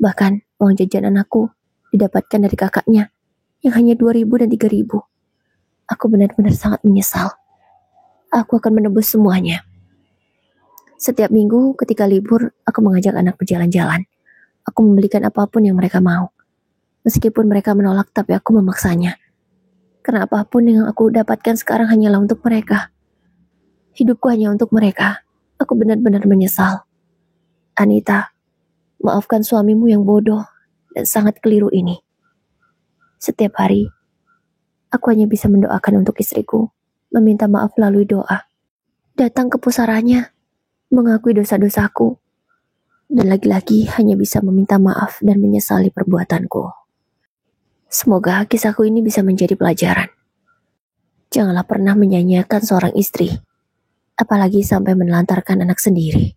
Bahkan uang jajan anakku didapatkan dari kakaknya yang hanya 2.000 dan 3.000. Aku benar-benar sangat menyesal. Aku akan menebus semuanya. Setiap minggu ketika libur, aku mengajak anak berjalan-jalan. Aku membelikan apapun yang mereka mau. Meskipun mereka menolak, tapi aku memaksanya. Karena apapun yang aku dapatkan sekarang hanyalah untuk mereka. Hidupku hanya untuk mereka. Aku benar-benar menyesal. Anita, maafkan suamimu yang bodoh dan sangat keliru ini. Setiap hari, aku hanya bisa mendoakan untuk istriku, meminta maaf melalui doa. Datang ke pusaranya, mengakui dosa-dosaku, dan lagi-lagi hanya bisa meminta maaf dan menyesali perbuatanku. Semoga kisahku ini bisa menjadi pelajaran. Janganlah pernah menyanyiakan seorang istri, apalagi sampai menelantarkan anak sendiri.